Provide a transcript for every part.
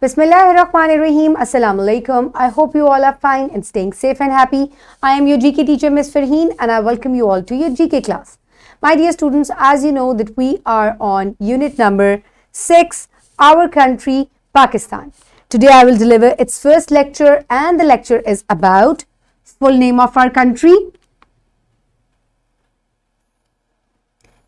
Bismillahirrahmanirrahim. Assalamu alaikum. I hope you all are fine and staying safe and happy. I am your GK teacher, Miss Farheen, and I welcome you all to your GK class. My dear students, as you know that we are on unit number 6, Our Country, Pakistan. Today I will deliver its first lecture, and the lecture is about full name of our country,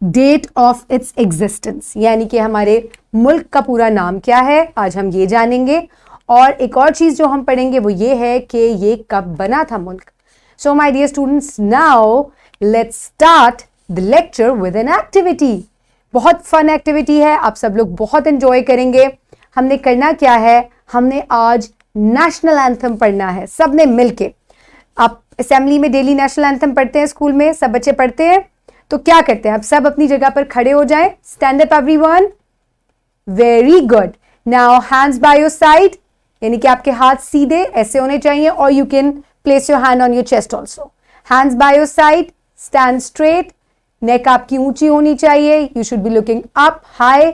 date of its existence, यानी कि हमारे मुल्क का पूरा नाम क्या है, आज हम ये जानेंगे. और एक और चीज जो हम पढ़ेंगे वो ये है कि ये कब बना था मुल्क. So my dear students, now let's start the lecture with an activity. बहुत फन एक्टिविटी है, आप सब लोग बहुत एंजॉय करेंगे. हमने करना क्या है, हमने आज नेशनल एंथम पढ़ना है सबने मिलके. आप असेंबली में डेली नेशनल एंथम पढ़ते हैं, स्कूल में सब बच्चे पढ़ते हैं. तो क्या करते हैं, आप सब अपनी जगह पर खड़े हो जाएं. Stand up everyone. Very good. Now hands by your side, यानी कि आपके हाथ सीधे ऐसे होने चाहिए, और you can place your hand on your chest also. Hands by your side, stand straight, neck आपकी ऊंची होनी चाहिए. You should be looking up high,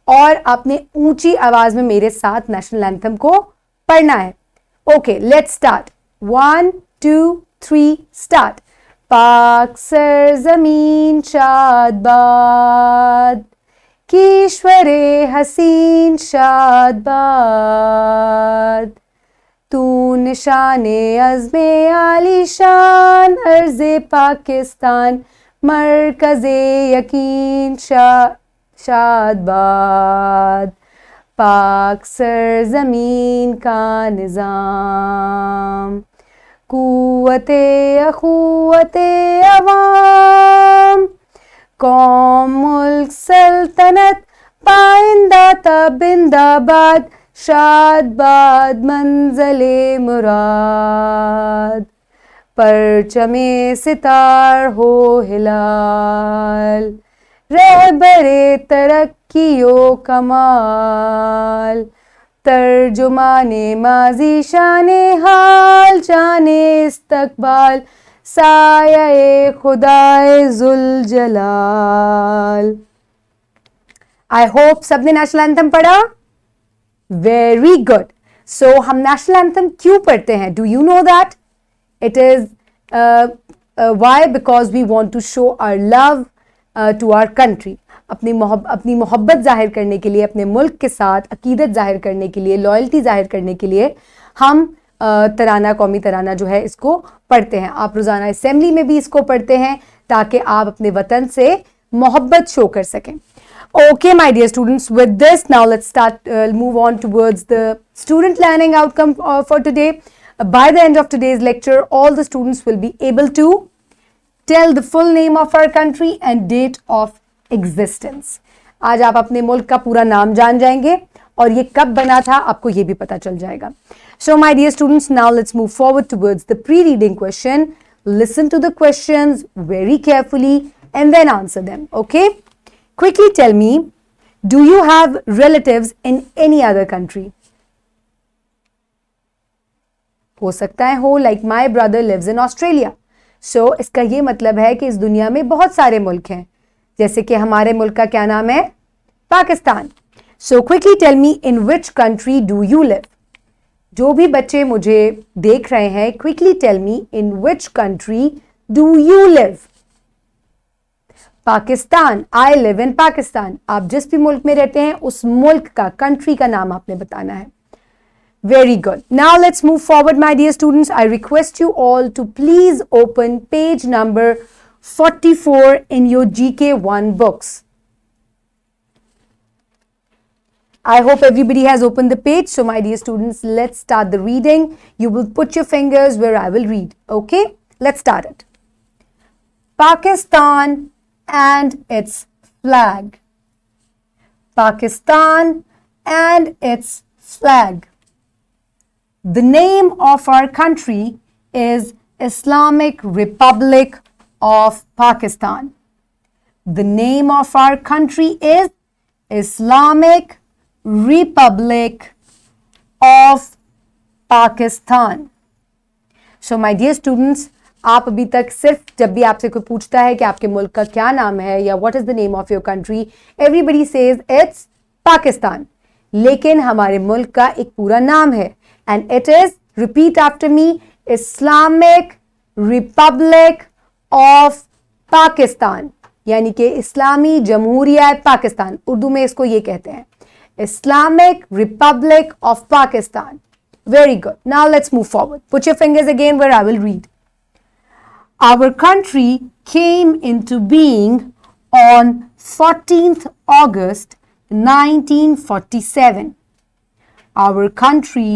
और आपने ऊंची आवाज में मेरे साथ नेशनल एंथम को पढ़ना है. Okay, let's start. 1 2 3 स्टार्ट. पाक सरजमीन शादबाद, कीश्वरे हसीन शादबाद, तू निशाने अज़्मे आलीशान, अर्ज़े पाकिस्तान, मरकज़े यकीन शादबाद, पाक सरजमीन का निज़ाम, कुव्वते अखुव्वते अवाम, कौम मुल्क सल्तनत पाइंदा तबिंदाबाद, शादबाद मंज़ले मुराद, परचमे सितार हो हिलाल, रहबरे तरक्कियो कमाल, तर्जुमाने माजी शाने हाल, जाने इस्तकबाल, साये खुदाए जुल जलाल. आई होप सबने नेशनल एंथम पढ़ा. Very good. सो हम नेशनल एंथम क्यों पढ़ते हैं, do you know that? It is why? Because we want to show our love to our country. अपनी मोहब्बत जाहिर करने के लिए, अपने मुल्क के साथ अकीदत जाहिर करने के लिए, लॉयल्टी जाहिर करने के लिए हम तराना, कौमी तराना जो है इसको पढ़ते हैं. आप रोज़ाना असेंबली में भी इसको पढ़ते हैं ताकि आप अपने वतन से मोहब्बत शो कर सकें. Okay, my dear students, with this now let's start move on towards the student learning outcome for today. By the end of today's lecture, all the students will be able to tell the full name of our country and date of existence. आज आप अपने मुल्क का पूरा नाम जान जाएंगे, और ये कब बना था आपको ये भी पता चल जाएगा. So my dear students, now let's move forward towards the pre-reading question. Listen to the questions very carefully and then answer them. Okay? Quickly tell me, do you have relatives in any other country? हो सकता है हो, like my brother lives in Australia. So इसका ये मतलब है कि इस दुनिया में बहुत सारे मुल्क हैं, जैसे कि हमारे मुल्क का क्या नाम है, Pakistan. So quickly tell me, in which country do you live? जो भी बच्चे मुझे देख रहे हैं, quickly tell me, in which country do you live? Pakistan. I live in Pakistan. आप जिस भी मुल्क में रहते हैं उस मुल्क का, कंट्री का नाम आपने बताना है. Very good. Now let's move forward, my dear students. I request you all to please open page number 44 in your GK1 books. I hope everybody has opened the page. So my dear students, let's start the reading. You will put your fingers where I will read. Okay? Let's start it. Pakistan and its flag. Pakistan and its flag. The name of our country is Islamic Republic of Pakistan. The name of our country is Islamic Republic of Pakistan. So my dear students, आप अभी तक सिर्फ जब भी आपसे कोई पूछता है कि आपके मुल्क का क्या नाम है या what is the name of your country, everybody says it's Pakistan. लेकिन हमारे मुल्क का एक पूरा नाम है and it is, repeat after me, Islamic Republic of Pakistan, यानी कि इस्लामी जमहूरिया पाकिस्तान, उर्दू में इसको ये कहते हैं, Islamic Republic of Pakistan. Very good. Now let's move forward. Put your fingers again where I will read. Our country came into being on 14th August 1947. Our country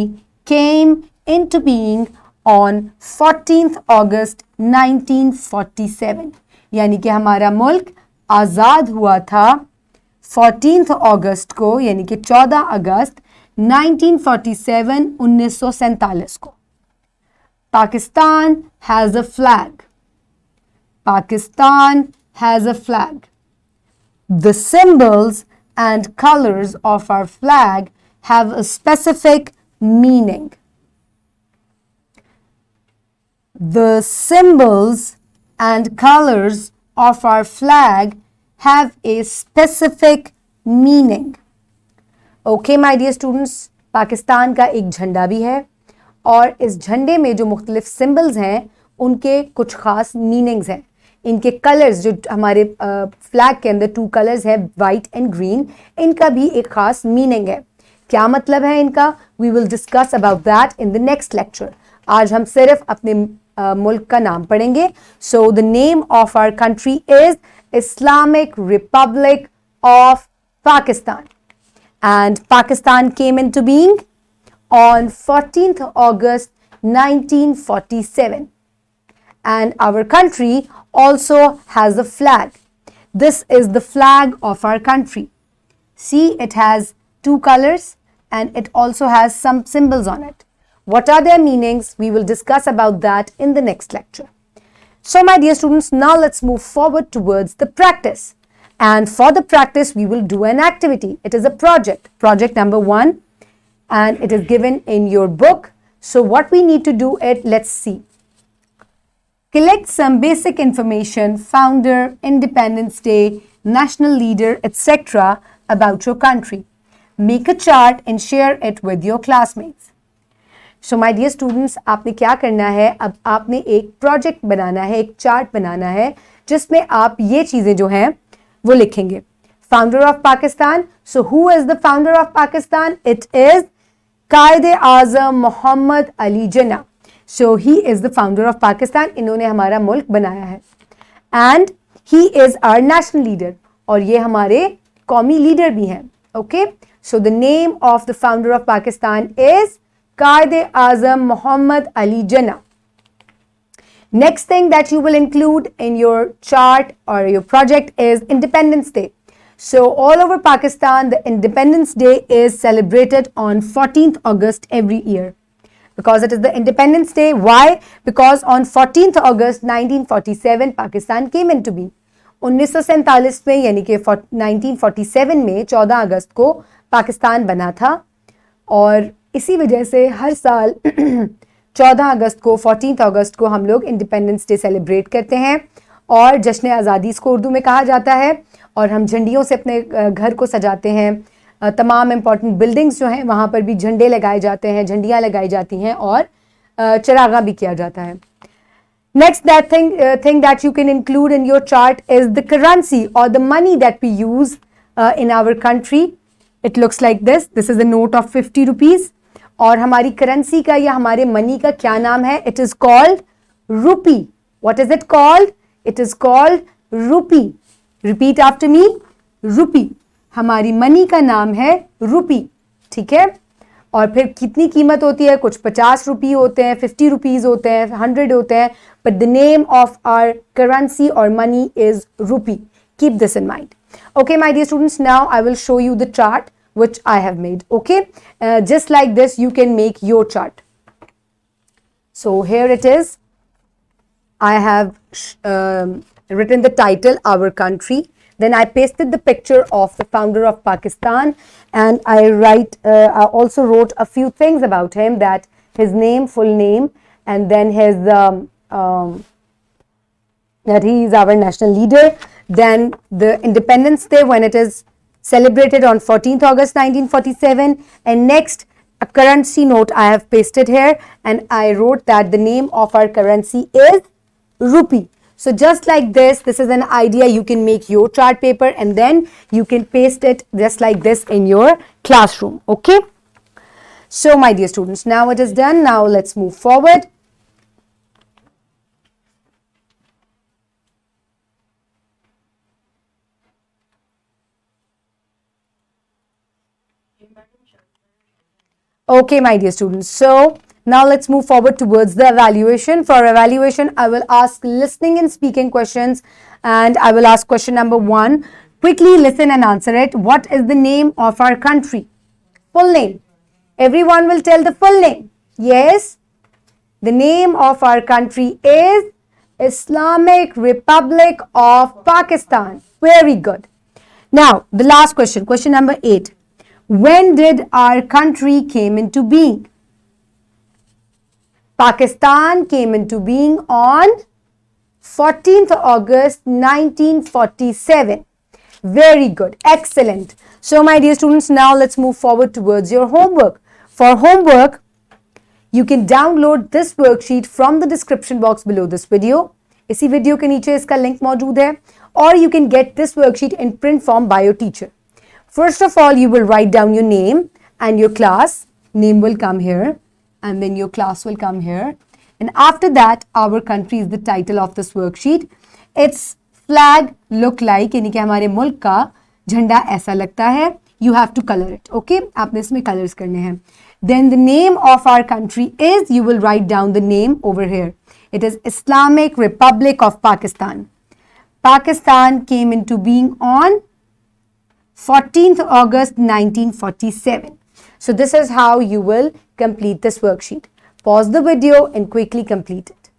came into being on 14th August 1947. यानी कि हमारा मुल्क आज़ाद हुआ था 14th अगस्त को, यानी कि 14 अगस्त 1947, 1947 को. Pakistan has a flag. Pakistan has a flag. The symbols and colors of our flag have a specific meaning. The symbols and colors of our flag have a specific meaning. Okay my dear students, Pakistan का एक झंडा भी है और इस झंडे में जो मुख्तलिफ सिंबल्स हैं उनके कुछ ख़ास मीनिंग्स हैं. इनके कलर्स, जो हमारे फ्लैग के अंदर 2 कलर्स हैं, वाइट एंड ग्रीन, इनका भी एक ख़ास मीनिंग है. क्या मतलब है इनका? We will discuss about that in the next lecture. आज हम सिर्फ अपने मुल्क का नाम पढ़ेंगे. So the name of our country is Islamic Republic of Pakistan. And Pakistan came into being on 14th August 1947. And our country also has a flag. This is the flag of our country. See, it has 2 colors and it also has some symbols on it. What are their meanings? We will discuss about that in the next lecture. So my dear students, now let's move forward towards the practice. And for the practice, we will do an activity. It is a project, project number 1, and it is given in your book. So what we need to do it, let's see. Collect some basic information, founder, Independence Day, national leader, etc. about your country. Make a chart and share it with your classmates. So my dear students, आपने क्या करना है? अब आपने एक project बनाना है, एक chart बनाना है, जिसमें आप ये चीज़ें जो हैं वो लिखेंगे. Founder of Pakistan. So who is the founder of Pakistan? It is Quaid-e Azam Mohammad Ali Jinnah. So he is the founder of Pakistan. इन्होंने हमारा मुल्क बनाया है and he is our national leader, और ये हमारे कौमी लीडर भी हैं. Okay, so the name of the founder of Pakistan is Quaid-e Azam Mohammad Ali Jinnah. Next thing that you will include in your chart or your project is Independence Day. So all over Pakistan, the Independence Day is celebrated on 14th August every year because it is the Independence Day. Why? Because on 14th August 1947 Pakistan came into being. 1947 में, यानी कि 1947 में 14 अगस्त को पाकिस्तान बना था और इसी वजह से हर साल 14 अगस्त को, 14 अगस्त को हम लोग इंडिपेंडेंस डे सेलिब्रेट करते हैं और जश्न आज़ादी इसको उर्दू में कहा जाता है. और हम झंडियों से अपने घर को सजाते हैं. तमाम इम्पॉर्टेंट बिल्डिंग्स जो हैं वहाँ पर भी झंडे लगाए जाते हैं, झंडियाँ लगाई जाती हैं और चरागा भी किया जाता है. Next that thing that you can include in your chart is the currency or the money that we use in our country. It looks like this. This is a note of 50 rupees. और हमारी currency का या हमारे money का क्या नाम है? It is called रूपी. What is it called? It is called रूपी. रिपीट आफ्टर मी, रूपी. हमारी मनी का नाम है रूपी. ठीक है, और फिर कितनी कीमत होती है? कुछ 50 रुपये होते हैं, 50 रुपीज़ होते हैं, 100 होते हैं, but the name of our currency और money is rupee. Keep this in mind. Okay, my dear students, now I will show you the chart which I have made. Okay, just like this you can make your chart. So here it is. I have written the title, Our Country. Then I pasted the picture of the founder of Pakistan, and I also wrote a few things about him, that his name, full name, and then his that he is our national leader. Then the Independence Day, when it is celebrated on 14th August 1947. And next, a currency note I have pasted here, and I wrote that the name of our currency is rupee. So just like this is an idea. You can make your chart paper and then you can paste it just like this in your classroom. Okay. So my dear students, now it is done. Now let's move forward. Okay, my dear students. So now let's move forward towards the evaluation. For evaluation, I will ask listening and speaking questions, and I will ask question number 1. Quickly listen and answer it. What is the name of our country? Full name. Everyone will tell the full name. Yes. The name of our country is Islamic Republic of Pakistan. Very good. Now, the last question, question number 8. When did our country came into being? Pakistan came into being on 14th August 1947. Very good. Excellent. So, my dear students, now let's move forward towards your homework. For homework, you can download this worksheet from the description box below this video. इसी video के नीचे इसका link मौजूद है. Or you can get this worksheet in print form by your teacher. First of all, you will write down your name and your class. Name will come here and then your class will come here. And after that, our country is the title of this worksheet. Its flag look like, यानी कि हमारे मुल्क का झंडा ऐसा लगता है. You have to color it. Okay? आपने इसमें colors करने हैं. Then the name of our country is, you will write down the name over here. It is Islamic Republic of Pakistan. Pakistan came into being on 14th August 1947. So this is how you will complete this worksheet. Pause the video and quickly complete it.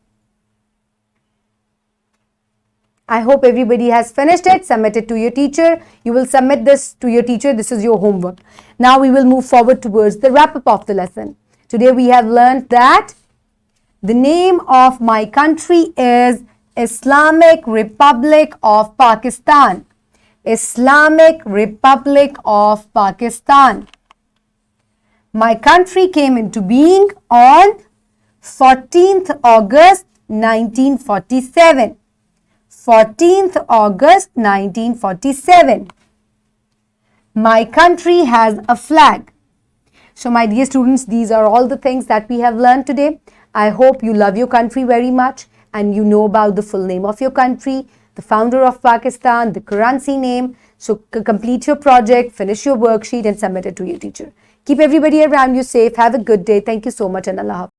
I hope everybody has finished it. Submit it to your teacher. You will submit this to your teacher. This is your homework. Now we will move forward towards the wrap-up of the lesson. Today we have learned that the name of my country is Islamic Republic of Pakistan. Islamic Republic of Pakistan. My country came into being on 14th August 1947. 14th August 1947. My country has a flag. So my dear students, these are all the things that we have learned today. I hope you love your country very much and you know about the full name of your country, the founder of Pakistan, the currency name. So complete your project, finish your worksheet and submit it to your teacher. Keep everybody around you safe. Have a good day. Thank you so much and Allah Hafiz.